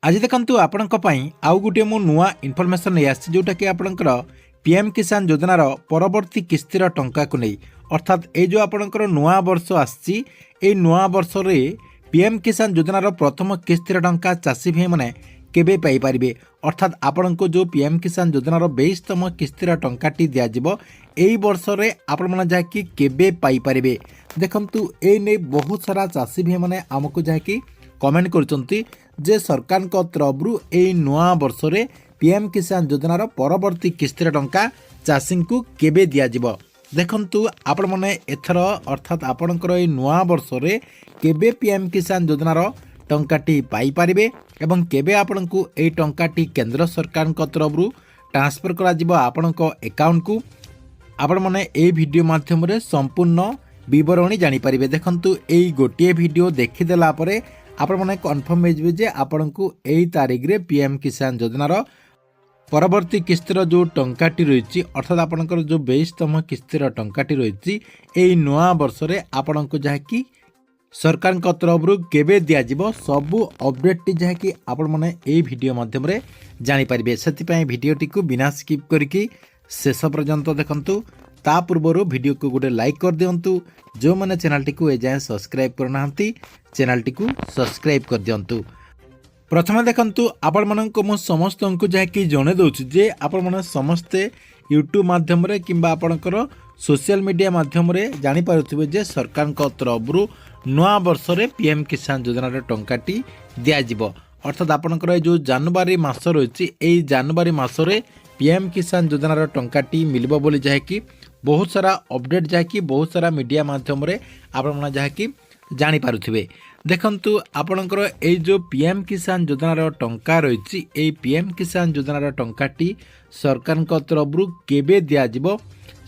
आज देखंतु आपणक पई आउ गुटे मु नुआ इनफॉरमेशन नै आछि जोटा कि आपणकर पीएम किसान योजनार परवर्ती किस्तिर टंका को नै अर्थात ए जो आपणकर नुआ वर्ष आछि ए नुआ वर्ष रे पीएम किसान योजनार प्रथम किस्तिर टंका चाषी भाई माने केबे पाई परिबे अर्थात आपणको जो पीएम किसान योजनार 22तम किस्तिर टंकाटी दिया जिवो एई वर्ष रे आपण माने जाकी केबे पाई परिबे देखंतु ए नै बहुत सारा चाषी भाई माने हमकु जाकी कमेंट करचंती जे सरकार को तरफरु एई नुआ वर्ष रे पीएम किसान योजनार परवर्ती किस्तिर टंका चाषी को केबे दिया जिवो देखंतु आपण माने एथर अर्थात आपणकर एई नुआ वर्ष रे केबे पीएम किसान योजनार टंकाटी पाई परिबे एवं केबे आपणकू एई टंकाटी केंद्र सरकार को तरफरु ट्रांसफर करा जिवो आपणको अकाउंट को आपण माने एई वीडियो माध्यम रे संपूर्ण विवरणी जानि परिबे देखंतु एई गोटिए वीडियो देखि देला परे आपण माने कन्फर्म हे जे आपणकू एई तारिख रे पीएम किसान योजनार परवर्ती किस्तिर जो टंकाटी रही अर्थात आपणकर जो 22तम किस्तिर टंकाटी रही एई नुआ वर्ष रे आपणकू जहाँकि सरकार को तरफरु केबे दिया जिवो सबु अपडेट जहाँकि आपण माने एई वीडियो माध्यम रे जानि परिबे सेति पई वीडियोटी को बिना स्किप करके शेष पर्यंत देखंतु ता पूर्व वीडियो को गोटे लाइक कर दिंतु जो मैंने चैनल टी को एजाए सब्सक्राइब करना चैनल टी को सब्सक्राइब कर दिंतु प्रथम देखंतु आपण मानक मो समस्त को जहाँकि जणे दउछि जे आपण माने समस्ते यूट्यूब माध्यम रे किंबा आपणकर सोशल मीडिया माध्यम रे जानि पारुथिबे जे सरकार को तरफरु नुआ वर्ष रे पीएम किसान योजनार टंकाटी दिया जिवो अर्थात आपणकर जो जनवरी मास रही एई जनवरी मास रे पीएम किसान योजनार टंकाटी मिलबो बोली जहाँकि बहुत सारा अपडेट जहाँकि बहुत सारा मीडिया माध्यम रे आपण माने जहाँकि जानि पारुथिबे देखंतु आपणकर ए जो पीएम किसान योजनार टंका रही ए पीएम किसान योजनार टंकाटी सरकार को तरफरु केबे दिया जिवो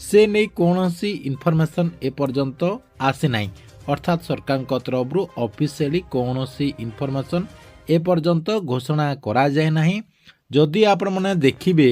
से नहीं कौनसी इनफॉरमेशन ए पर्यंत आसी नाही अर्थात सरकार को तरफरु ऑफिशियली कौनसी इनफॉरमेशन ए पर्यंत घोषणा करा जाय नाही जदि आपण माने देखिबे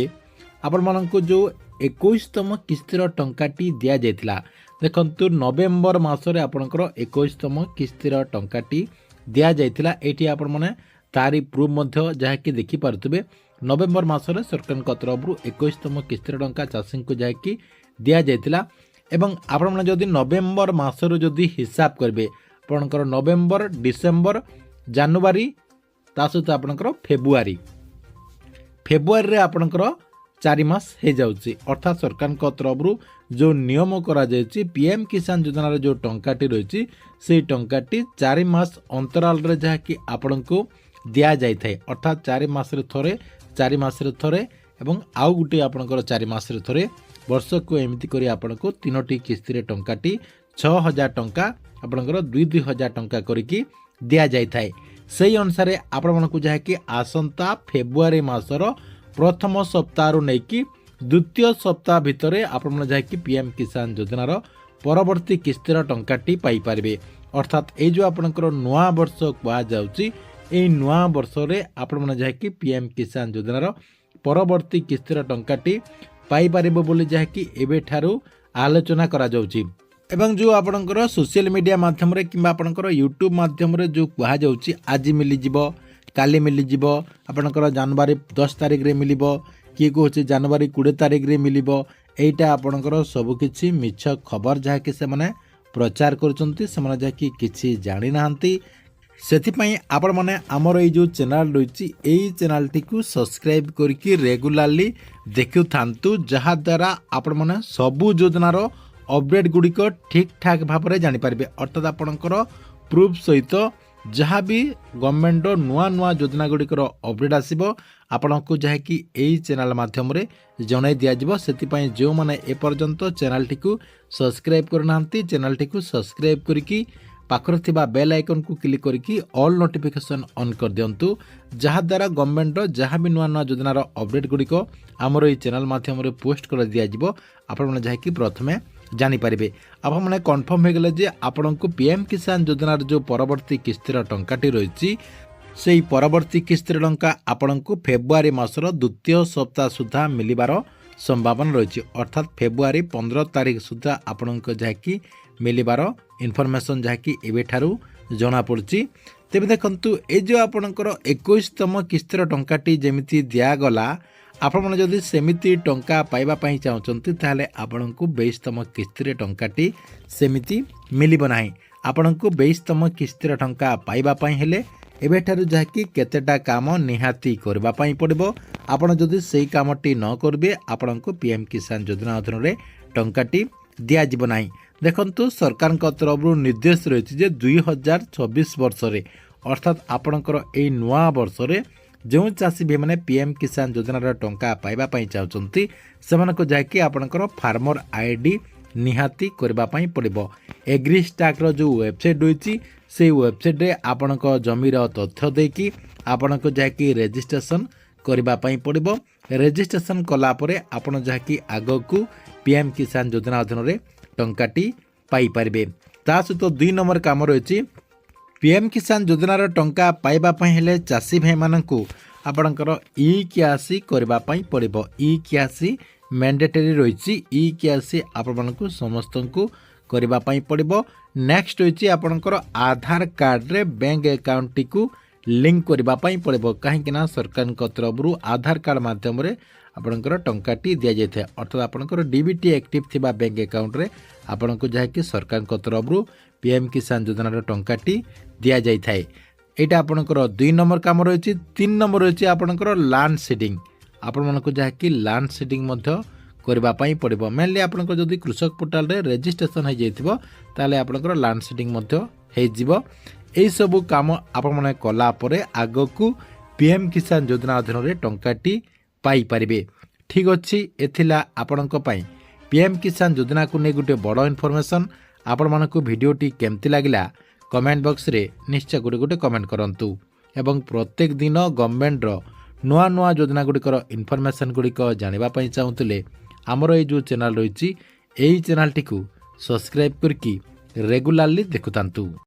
आपण मानक जो 21तम किस्तिर टंकाटी दिया जायतिला देखंतु नवेम्बर मासरे आपणकर 21तम किस्तिर टंकाटी दिया जायतिला एठी आपण माने तारी प्रूफ मध्य जहाँकि देखि पारुतबे नवेम्बर मासरे सरकार को तरफरु 21तम किस्तिर टंका चाषी को जहाँकि दिया जायतिला एवं आपण माने जदि नवेम्बर मासरो जदि हिसाब करबे आपणकर नवेम्बर डिसेम्बर जनवरी ता सहित आपणकर फेब्रुआरी रे आपणकर 4 मास हो जाउची अर्थात सरकार को तरफरु जो नियम करा जायछि पीएम किसान योजनार जो टंकाटी रही से टंकाटी 4 मास अंतराल रे जहाँ कि आपण को दिया जाय थाए अर्थात 4 मास रे थरे 4 मास रे थरे एवं आउ गुटे आपणकर 4 मास रे थरे वर्ष को एमिति करी आपण को 3टी किस्ती रे टंकाटी 6000 टंका आपणकर 2,000 टंका करिकी दिया जाय थाए सेही अनुसार आपण मानकु जहाँ कि आसंता फेब्रुआरी मासर प्रथम सप्ताह नहीं द्वितीय सप्ताह भितर आपण जहाँकि पीएम किसान योजनार परवर्ती किस्तिर टंकाटी पाई परिबे अर्थात ये जो आपणकर नुआ वर्ष कहा जाउची ए नुआ वर्ष रे आपण जहाँकि पीएम किसान योजनार परवर्ती किस्तिर टंकाटी पाई परिबो बोली जहाँकि एबे ठारू आलोचना करा जाउची एवं जो आपणकर सोशल मीडिया माध्यम रे किंबा आपणकर यूट्यूब माध्यम रे जो कहा जाउची आज मिली जिवो काली मिली जिवो आपणकर जनवरी 10 तारिख रे मिलिबो किए कहूँ जनवरी 20 तारिख रे मिलिबो एटा आपणकर सबकिछि मिछ खबर जहाँकि से माने प्रचार करचंती से माने जहाँकि किछि जानि नाहंती सेथिपई आपण माने हमर ए जो चैनल रही एई चैनल टी को सब्सक्राइब करके रेगुलरली देखु थांतु जहा द्वारा आपण माने सबु योजनार अपडेट गुड़िक ठीक ठाक भाव में जानि पारिबे अर्थात आपणकर प्रूफ सहित जहाँ भी गवर्नमेंट नुआ नुआ योजना गुड़िकर अपडेट आसब आपण को जहाँकि यही चैनल माध्यम रे जणाई दिज्व से जो मैंने एपर्यंत चैनल टी को सब्सक्राइब करना चैनल टी को सब्सक्राइब करके पाखर थिबा बेल आइकन को क्लिक करके ऑल नोटिफिकेशन ऑन कर दिंतु जहाँ द्वारा गवर्नमेंट जहाँ भी नुआ नुआ योजनार अपडेट गुड़िक आमर ये चैनल माध्यम रे पोस्ट कर दिज्व आपण जहाँकि प्रथमे जानी पारिबे अब हमने कन्फर्म हो गले जे आपण को पीएम किसान योजनार जो परवर्ती किस्तिर टंकाटी रही से परवर्ती किस्तिर टंका आपण को फेब्रुआरी मासर द्वितीय सप्ताह सुधा मिलिबार संभावना रही अर्थात फेब्रुआरी 15 तारिख सुधा आपण को जहाँकि मिलिबार इनफॉरमेशन जहाँकि एबे ठारू जना पड़ुची तेबे देखंतु ए जो आपणकर 21तम किस्तिर टंकाटी जेमिति दियागला आपण जदि सेमिति टंका पाइबा पई चाहउचंती ताले आपणको 22तम किस्तिर टंकाटी सेमिति मिलिबो नाही। आपणको 22तम किस्तिर टंका पाइबा पई हेले एबेठारु जाकी केतेटा काम निहाती करबा पई पड़िबो। आपण जदि सेही कामटी न करबे आपणको पीएम किसान योजना अधीन रे टंकाटी दिया जिवो नाही। देखंतु सरकार तरफ निर्देश रही जे 2026 वर्ष रे अर्थात आपणकर ए नुआ वर्ष रे जो चाषी भाई मैंने पीएम किसान योजनार टंका पाइबा पई चाहउचंती सेमानको जाकी आपणकर फार्मर आईडी निहाती करबा पई पड़िबो। एग्रीस्टाक रो जो वेबसाइट रही से वेबसाइट रे आपणक जमीर तथ्य देकी आपणको जाकी रजिस्ट्रेशन करबा पई पड़िबो। रजिस्ट्रेशन कला परे आपण जाकी आगकू पीएम किसान योजना अधीन रे टंकाटी पाई परिबे। ता सहित 2 नंबर काम रही पीएम किसान योजनार टंका पाइबा पई हेले चाषी भाई मानकू आपणकर ई केआसी करबा पई पड़िबो। ई केआसी मैंडेटरी रही। ई केआसी आपण मानकू समस्तंकू करबा पई पड़िबो। नेक्स्ट रही आपणकर आधार कार्ड रे बैंक अकाउंट टी लिंक करबा पई पड़िबो। काहे कि ना सरकार तरफ आधार कार्ड माध्यम रे आपणकर टंकाटी दिया जाय थाए अर्थात आपणकर डीबीटी एक्टिव थिबा बैंक अकाउंट रे आपणको जाकी सरकार तरफ पीएम किसान योजनार टंकाटी दिया जाय थाए। एटा आपणकर 2 नंबर काम रही। 3 नंबर रही आपणकर लैंड सीडिंग आपण मानको जाकी लैंड सीडिंग मध्य करबा पई पड़िबो। मेनली आपणकर जदि कृषक पोर्टल रे रजिस्ट्रेशन हो जाइथिबो ताले आपणकर लैंड सीडिंग मध्य हे जिवो। एई सब काम आपण माने कला परे आगकू पीएम किसान योजना अधीन रे टंकाटी पाई परिबे। ठीक अछि एथिला आपणक पई पीएम किसान योजना को नै गुटे बड़ इन्फॉर्मेशन। आपण मानको वीडियोटी केमति लागिला कमेंट बॉक्स रे निश्चय गुटे कमेंट करंतु एवं प्रत्येक दिन गवर्नमेंट रो नुआ नुआ योजना गुड़िकर इनफॉरमेशन गुड़िक जानिबा पई चाहूतिले हमर ए जो चैनल रही एही चैनल टी को सब्सक्राइब करके रेगुलारली देखुतांतु।